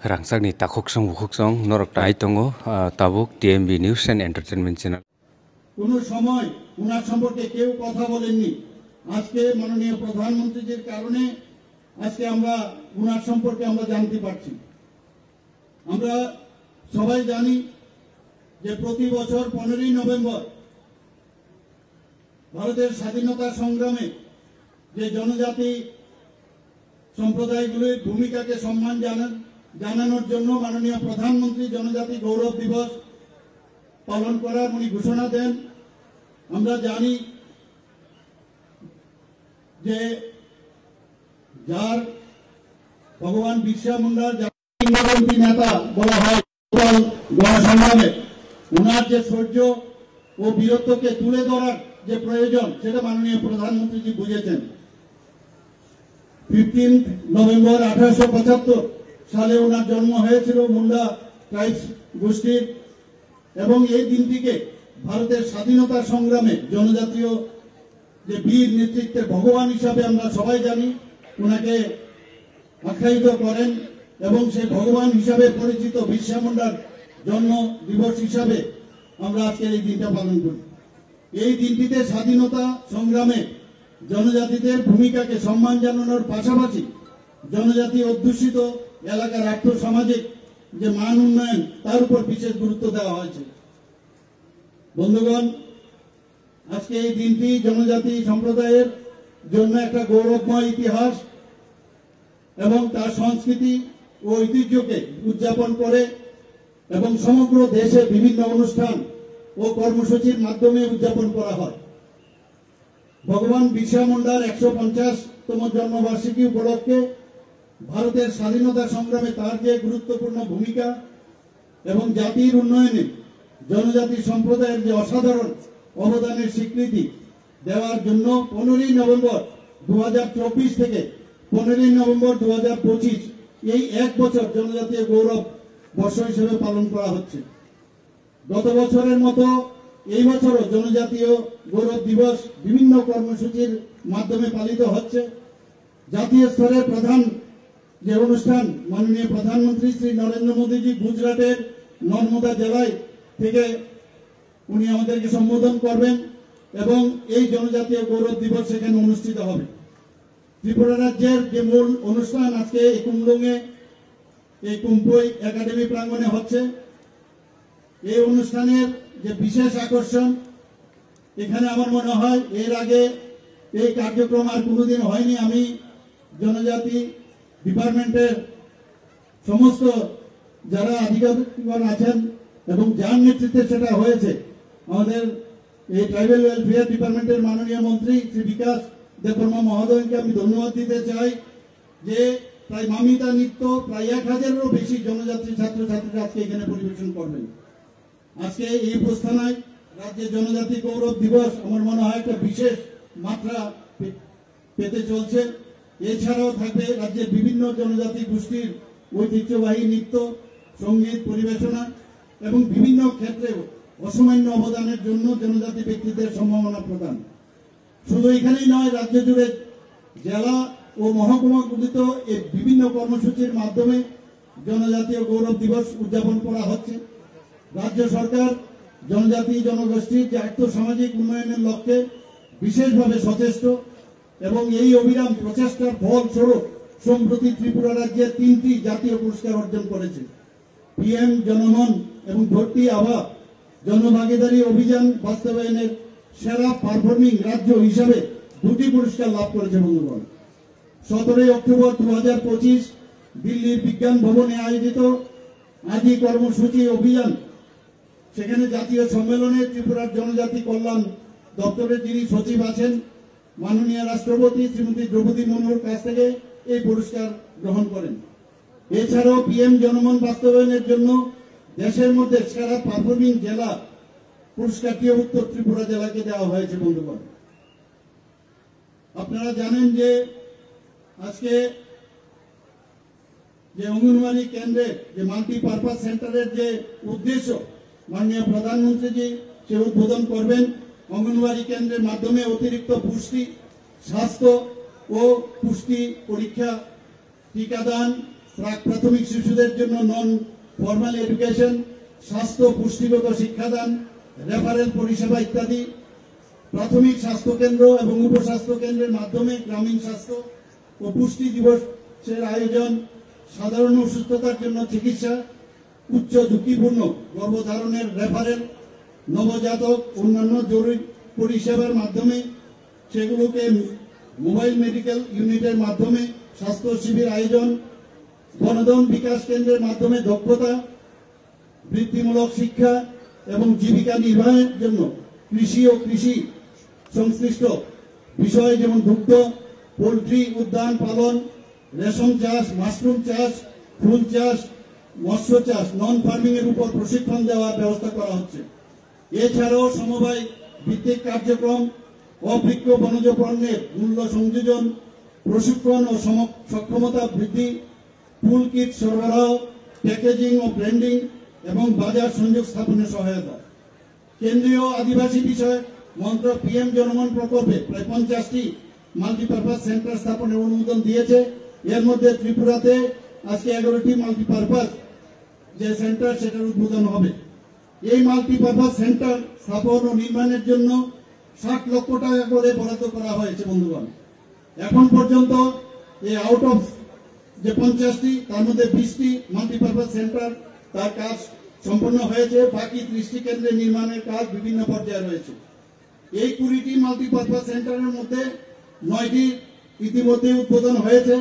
Rangsakni takoksong bukoksong norok tai tongo tabuk TMB News and Entertainment Channel. কোনো সময় ওনার সম্পর্কে কেউ কথা বলেননি। আজকে মাননীয় প্রধানমন্ত্রীজির কারণে আজকে আমরা ওনার সম্পর্কে আমরা জানতে পারছি। আমরা সবাই জানি যে প্রতি বছর 15ই নভেম্বর ভারতের স্বাধীনতা সংগ্রামে যে জনজাতি সম্প্রদায়গুলির ভূমিকাকে সম্মান জানানোর জন্য মাননীয় প্রধানমন্ত্রী জনজাতি গৌরব দিবস পালন করার উনি ঘোষণা দেন। আমরা জানি যে যার ভগবান বিরসা মুন্ডার কিংবদন্তি নেতা বলা হয় গণসংগ্রামে ওনার যে শৌর্য ও বীরত্বকে তুলে ধরার যে প্রয়োজন সেটা মাননীয় প্রধানমন্ত্রীজি বুঝেছেন। 15 নভেম্বর 1875 সালে ওনার জন্ম হয়েছিল মুন্ডা ট্রাইবস গোষ্ঠীর, এবং এই দিনটিকে ভারতের স্বাধীনতা সংগ্রামে জনজাতীয় যে বীর নেতৃত্বের ভগবান হিসাবে আমরা সবাই জানি ওনাকে আখ্যায়িত করেন, এবং সেই ভগবান হিসাবে পরিচিত বিরসা মুন্ডার জন্ম দিবস হিসাবে আমরা আজকে এই দিনটা পালন করি। এই দিনটিতে স্বাধীনতা সংগ্রামে জনজাতিদের ভূমিকাকে সম্মান জানানোর পাশাপাশি জনজাতি অধ্যুষিত এলাকার আর্থসামাজিক যে মান উন্নয়ন তার উপর বিশেষ গুরুত্ব দেওয়া হয়েছে। বন্ধুগণ, আজকে এই দিনটি জনজাতি সম্প্রদায়ের জন্য একটা গৌরবময় ইতিহাস এবং তার সংস্কৃতি ও ঐতিহ্যকে উদযাপন করে এবং সমগ্র দেশে বিভিন্ন অনুষ্ঠান ও কর্মসূচির মাধ্যমে উদযাপন করা হয়। ভগবান বিরসা মুন্ডার 150তম জন্মবার্ষিকী উপলক্ষে ভারতের স্বাধীনতা সংগ্রামে তার যে গুরুত্বপূর্ণ ভূমিকা এবং জাতির উন্নয়নে জনজাতি সম্প্রদায়ের যে অসাধারণ অবদানের স্বীকৃতি দেওয়ার জন্য 15ই নভেম্বর 2024 থেকে 15ই নভেম্বর 2025 এই এক বছর জনজাতীয় গৌরব বর্ষ হিসেবে পালন করা হচ্ছে। গত বছরের মতো এই বছরও জনজাতীয় গৌরব দিবস বিভিন্ন কর্মসূচির মাধ্যমে পালিত হচ্ছে। জাতীয় স্তরের প্রধান যে অনুষ্ঠান মাননীয় প্রধানমন্ত্রী শ্রী নরেন্দ্র মোদীজি গুজরাটের নর্মদা জেলায় থেকে উনি আমাদেরকে সম্বোধন করবেন এবং এই জনজাতীয় গৌরব দিবস সেখানে অনুষ্ঠিত হবে। ত্রিপুরা রাজ্যের যে মূল অনুষ্ঠান আজকে কুমলুঙে এই কুম্পই একাডেমি প্রাঙ্গণে হচ্ছে। এই অনুষ্ঠানের যে বিশেষ আকর্ষণ, এখানে আমার মনে হয় এর আগে এই কার্যক্রম আর কোনোদিন হয়নি। আমি জনজাতি ডিপার্টমেন্টের সমস্ত যারা আধিকারিকগণ আছেন এবং যার নেতৃত্বে সেটা হয়েছে, আমাদের এই ট্রাইবাল ওয়েলফেয়ার ডিপার্টমেন্টের মাননীয় মন্ত্রী শ্রী বিকাশ দেববর্মা মহোদয়কে আমি ধন্যবাদ দিতে চাই যে প্রায় মামিতা নৃত্য প্রায় 1000-এরও বেশি জনজাতি ছাত্রছাত্রীরা আজকে এখানে পরিবেশন করবেন। আজকে এই প্রস্থানায় রাজ্যের জনজাতি গৌরব দিবস আমার মনে হয় একটা বিশেষ মাত্রা পেতে চলছে। এছাড়াও থাকবে রাজ্যের বিভিন্ন জনজাতি গোষ্ঠীর ঐতিহ্যবাহী নৃত্য, সঙ্গীত পরিবেশনা এবং বিভিন্ন ক্ষেত্রে অসামান্য অবদানের জন্য জনজাতি ব্যক্তিদের সম্মাননা প্রদান। শুধু এখানেই নয়, রাজ্য জুড়ে জেলা ও মহকুমাগুলিত এই বিভিন্ন কর্মসূচির মাধ্যমে জনজাতীয় গৌরব দিবস উদযাপন করা হচ্ছে। রাজ্য সরকার জনজাতি জনগোষ্ঠীর যে আর্থসামাজিক উন্নয়নের লক্ষ্যে বিশেষভাবে সচেষ্ট এবং এই অবিরাম প্রচেষ্টার ফলস্বরূপ সম্প্রতি ত্রিপুরা রাজ্যের 3টি জাতীয় পুরস্কার অর্জন করেছে। PM জনমন এবং ভর্তি আভা জনভাগিদারি অভিযান বাস্তবায়নের সেরা পারফর্মিং রাজ্য হিসাবে 2টি পুরস্কার লাভ করেছে। বন্ধুগণ, 17 অক্টোবর 2025 দিল্লির বিজ্ঞান ভবনে আয়োজিত আদি কর্মসূচি অভিযান, সেখানে জাতীয় সম্মেলনে ত্রিপুরার জনজাতি কল্যাণ দপ্তরের যিনি সচিব আছেন মাননীয় রাষ্ট্রপতি শ্রীমতী দ্রৌপদী মুর্মুর কাছ থেকে এই পুরস্কার গ্রহণ করেন। এছাড়াও PM জনমন বাস্তবায়নের জন্য দেশের মধ্যে সেরা পারফর্মিং জেলা পুরস্কারটিও উত্তর ত্রিপুরা জেলাকে দেওয়া হয়েছে। বন্ধুগণ, আপনারা জানেন যে আজকে যে অঙ্গনওয়াড়ি কেন্দ্রের যে মাল্টিপারপাস সেন্টারের যে উদ্দেশ্য মাননীয় প্রধানমন্ত্রীজি সে উদ্বোধন করবেন। অঙ্গনওয়াড়ি কেন্দ্রের মাধ্যমে অতিরিক্ত পুষ্টি, স্বাস্থ্য ও পুষ্টি পরীক্ষা, টিকাদান, প্রাক প্রাথমিক শিশুদের জন্য নন ফর্মাল এডুকেশন, স্বাস্থ্য পুষ্টিগত শিক্ষাদান, রেফারেল পরিষেবা ইত্যাদি, প্রাথমিক স্বাস্থ্য কেন্দ্র এবং উপস্বাস্থ্য কেন্দ্রের মাধ্যমে গ্রামীণ স্বাস্থ্য ও পুষ্টি দিবসের আয়োজন, সাধারণ অসুস্থতার জন্য চিকিৎসা, উচ্চ ঝুঁকিপূর্ণ গর্ভধারণের রেফারেল, নবজাতক অন্যান্য জরুরি পরিষেবার মাধ্যমে সেগুলোকে মোবাইল মেডিকেল ইউনিটের মাধ্যমে স্বাস্থ্য শিবির আয়োজন, বনধন বিকাশ কেন্দ্রের মাধ্যমে দক্ষতা বৃদ্ধিমূলক শিক্ষা এবং জীবিকা নির্বাহের জন্য কৃষি ও কৃষি সংশ্লিষ্ট বিষয় যেমন দুগ্ধ, পোল্ট্রি উদ্যান পালন, রেশম চাষ, মাশরুম চাষ, ফুল চাষ, মৎস্য চাষ, নন ফার্মিং এর উপর প্রশিক্ষণ দেওয়ার ব্যবস্থা করা হচ্ছে। এছাড়াও সমবায় ভিত্তিক কার্যক্রম, অবৃক্ষ বনজ পণ্যের মূল্য সংযোজন, প্রশিক্ষণ ও সক্ষমতা বৃদ্ধি, টুল কিট সরবরাহ, প্যাকেজিং ও ব্র্যান্ডিং এবং বাজার সংযোগ স্থাপনে সহায়তা। কেন্দ্রীয় আদিবাসী বিষয়ক মন্ত্রক পিএম জনমন প্রকল্পে প্রায় 50টি মাল্টিপারপাস সেন্টার স্থাপনের অনুমোদন দিয়েছে। এর মধ্যে ত্রিপুরাতে আজকে 11টি মাল্টিপারপাস যে সেন্টার সেটার উদ্বোধন হবে। এই মাল্টিপারপাস সেন্টার স্থাপন ও নির্মাণের জন্য 60 লক্ষ টাকা করে বরাদ্দ করা হয়েছে বন্ধুগণ। এখন পর্যন্ত এই আউট অফ যে 50টি তার মধ্যে 20টি মাল্টিপারপাস সেন্টার তার কাজ সম্পন্ন হয়েছে, বাকি 30টি কেন্দ্রে নির্মাণের কাজ বিভিন্ন পর্যায়ে রয়েছে। এই 20টি মাল্টিপারপাস সেন্টারের মধ্যে 9টি ইতিমধ্যে উদ্বোধন হয়েছে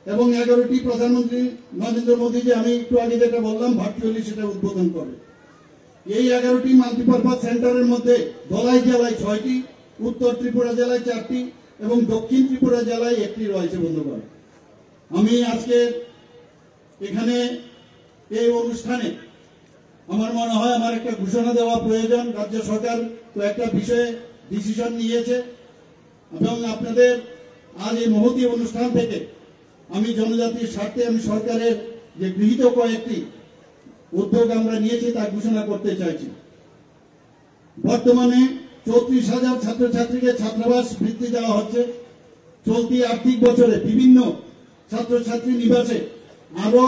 এবং 11টি প্রধানমন্ত্রী নরেন্দ্র মোদী যে আমি একটু আগে যেটা বললাম ভার্চুয়ালি সেটা উদ্বোধন করে। এই 11টি মাল্টিপারপাস সেন্টারের মধ্যে ধলাই জেলায় 6টি, উত্তর ত্রিপুরা জেলায় 4টি এবং দক্ষিণ ত্রিপুরা জেলায় 1টি রয়েছে বন্ধুগণ। আমি আজকে এখানে এই অনুষ্ঠানে আমার মনে হয় আমার একটা ঘোষণা দেওয়া প্রয়োজন। রাজ্য সরকার তো একটা বিষয়ে ডিসিশন নিয়েছে এবং আপনাদের আজ এই মহতী অনুষ্ঠান থেকে আমি জনজাতির স্বার্থে আমি সরকারের যে গৃহীত কয়েকটি উদ্যোগ আমরা নিয়েছি তা ঘোষণা করতে চাইছি। বর্তমানে 34,000 ছাত্রছাত্রীকে ছাত্রাবাস বৃত্তি দেওয়া হচ্ছে। চলতি আর্থিক বছরে বিভিন্ন ছাত্রছাত্রী নিবাসে আরো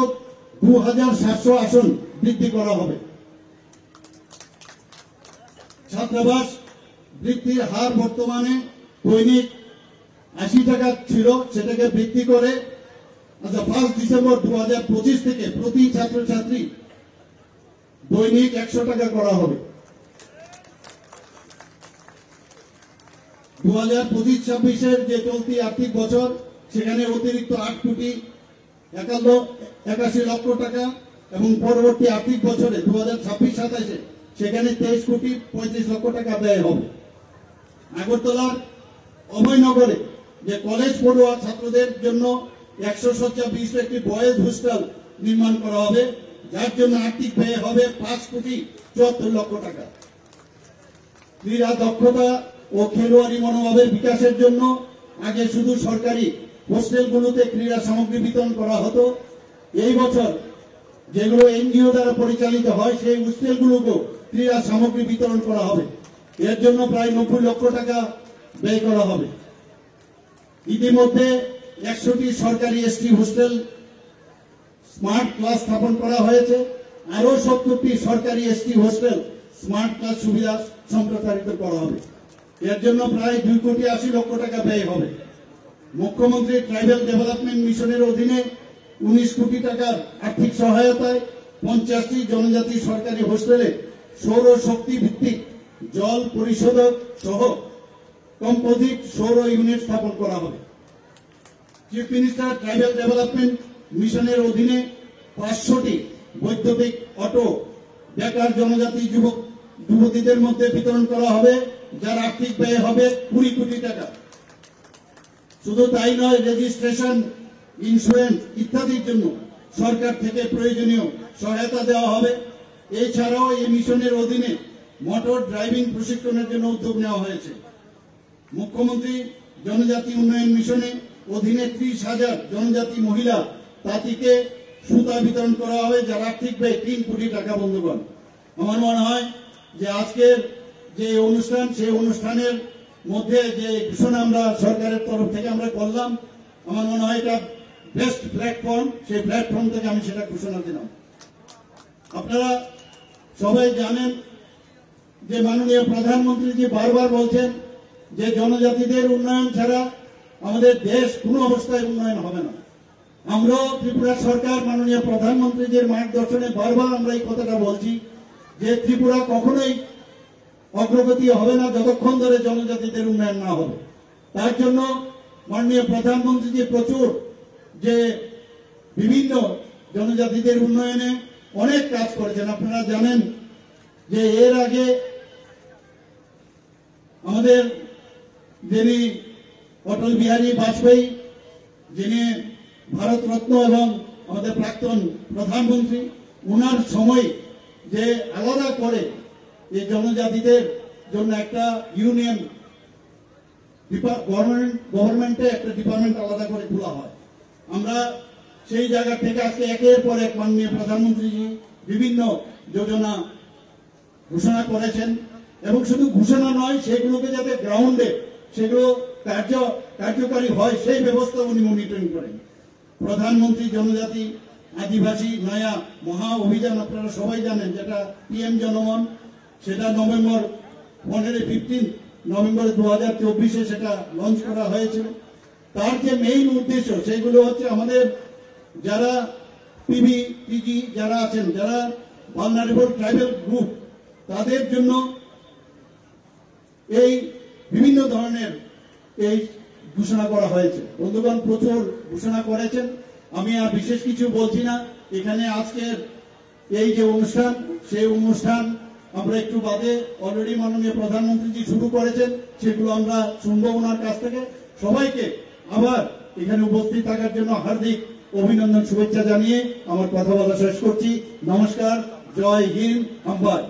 2,700 আসন বৃদ্ধি করা হবে। ছাত্রাবাস বৃদ্ধির হার বর্তমানে দৈনিক 80 টাকা ছিল, সেটাকে বৃদ্ধি করে 1 ডিসেম্বর 2025 থেকে প্রতি ছাত্রছাত্রী দৈনিক 100 টাকা করা হবে। 2025-26 যে চলতি আর্থিক বছর সেখানে অতিরিক্ত 8 কোটি 81 লক্ষ টাকা এবং পরবর্তী আর্থিক বছরে 2026-27 সেখানে 23 কোটি 35 লক্ষ টাকা ব্যয় হবে। আগরতলার অভয়নগরে যে কলেজ পড়ুয়া ছাত্রদের জন্য 100 শয্যা বিশিষ্ট একটি বয়েজ হোস্টেল নির্মাণ করা হবে, যার জন্য আর্থিক ব্যয় হবে 5 কোটি 74 লক্ষ টাকা। ক্রীড়া দক্ষতা ও খেলোয়াড়ি মনোভাবের বিকাশের জন্য আগে শুধু সরকারি হোস্টেলগুলোতে ক্রীড়া সামগ্রী বিতরণ করা হতো। এই বছর যেগুলো এনজিও দ্বারা পরিচালিত হয় সেই হোস্টেলগুলোকেও ক্রীড়া সামগ্রী বিতরণ করা হবে। এর জন্য প্রায় 90 লক্ষ টাকা ব্যয় করা হবে। ইতিমধ্যে 100টি সরকারি এসটি হোস্টেল স্মার্ট ক্লাস স্থাপন করা হয়েছে। আরো 70টি সরকারি এসটি হোস্টেল স্মার্ট ক্লাস সুবিধা সম্প্রসারিত করা হবে। এর জন্য প্রায় 2 কোটি 80 লক্ষ টাকা ব্যয় হবে। মুখ্যমন্ত্রী ট্রাইবাল ডেভেলপমেন্ট মিশনের অধীনে 19 কোটি টাকার আর্থিক সহায়তায় 50টি জনজাতি সরকারি হোস্টেলে সৌর শক্তি ভিত্তিক জল পরিশোধক সহ কম্পোজিট সৌর ইউনিট স্থাপন করা হবে। চিফ মিনিস্টার ট্রাইবাল ডেভেলপমেন্ট মিশনের অধীনে 500টি বৈদ্যুতিক অটো বেকার জনজাতি যুবতীদের মধ্যে বিতরণ করা হবে, যার আর্থিক ব্যয় হবে 20 কোটি টাকা। শুধু তাই নয়, রেজিস্ট্রেশন, ইন্স্যুরেন্স ইত্যাদির জন্য সরকার থেকে প্রয়োজনীয় সহায়তা দেওয়া হবে। এছাড়াও এই মিশনের অধীনে মোটর ড্রাইভিং প্রশিক্ষণের জন্য উদ্যোগ নেওয়া হয়েছে। মুখ্যমন্ত্রী জনজাতি উন্নয়ন মিশনে অধীনে 30,000 জনজাতি মহিলা তাঁতিকে সুতা বিতরণ করা হবে, যার আর্থিক ব্যয় 3 কোটি টাকা। বন্ধুগণ, আমার মনে হয় যে আজকের যে অনুষ্ঠান সেই অনুষ্ঠানের মধ্যে যে ঘোষণা আমরা সরকারের তরফ থেকে আমরা করলাম, আমার মনে হয় এটা বেস্ট প্ল্যাটফর্ম, সেই প্ল্যাটফর্ম থেকে আমি সেটা ঘোষণা দিলাম। আপনারা সবাই জানেন যে মাননীয় প্রধানমন্ত্রী জি বারবার বলছেন যে জনজাতিদের উন্নয়ন ছাড়া আমাদের দেশ কোনো অবস্থায় উন্নয়ন হবে না। আমরাও ত্রিপুরা সরকার মাননীয় প্রধানমন্ত্রীজির মার্গদর্শনে বারবার আমরা এই কথাটা বলছি যে ত্রিপুরা কখনোই অগ্রগতি হবে না যতক্ষণ ধরে জনজাতিদের উন্নয়ন না হবে। তার জন্য মাননীয় প্রধানমন্ত্রীজি প্রচুর যে বিভিন্ন জনজাতিদের উন্নয়নে অনেক কাজ করেছেন। আপনারা জানেন যে এর আগে আমাদের যিনি অটল বিহারী বাজপেয়ী, যিনি ভারতরত্ন এবং আমাদের প্রাক্তন প্রধানমন্ত্রী, ওনার সময় যে আলাদা করে এই জনজাতিদের জন্য একটা ইউনিয়ন গভর্নমেন্টে একটা ডিপার্টমেন্ট আলাদা করে খোলা হয়। আমরা সেই জায়গা থেকে আজকে একের পর এক মাননীয় প্রধানমন্ত্রীজি বিভিন্ন যোজনা ঘোষণা করেছেন এবং শুধু ঘোষণা নয়, সেগুলোকে যাতে গ্রাউন্ডে সেগুলো কার্যকারী হয় সেই ব্যবস্থা উনি মনিটরিং করেন। প্রধানমন্ত্রী জনজাতি আদিবাসী নয়া মহা অভিযান আপনারা সবাই জানেন, যেটা পিএম জনমন, সেটা নভেম্বর 15 নভেম্বর 2024 সেটা লঞ্চ করা হয়েছিল। তার যে মেইন উদ্দেশ্য সেগুলো হচ্ছে আমাদের যারা পিবি টিজি যারা আছেন, যারা ভালনারেবল ট্রাইবাল গ্রুপ, তাদের জন্য এই বিভিন্ন ধরনের এই ঘোষণা করা হয়েছে। বন্ধুগণ প্রচুর ঘোষণা করেছেন, আমি আর বিশেষ কিছু বলছি না। এখানে আজকের এই যে অনুষ্ঠান, সেই অনুষ্ঠান আমরা একটু বাদে অলরেডি মাননীয় প্রধানমন্ত্রীজি শুরু করেছেন, সেগুলো আমরা শুনবো ওনার কাছ থেকে। সবাইকে আবার এখানে উপস্থিত থাকার জন্য হার্দিক অভিনন্দন, শুভেচ্ছা জানিয়ে আমার কথা বলা শেষ করছি। নমস্কার, জয় হিন্দ, আহ্বান।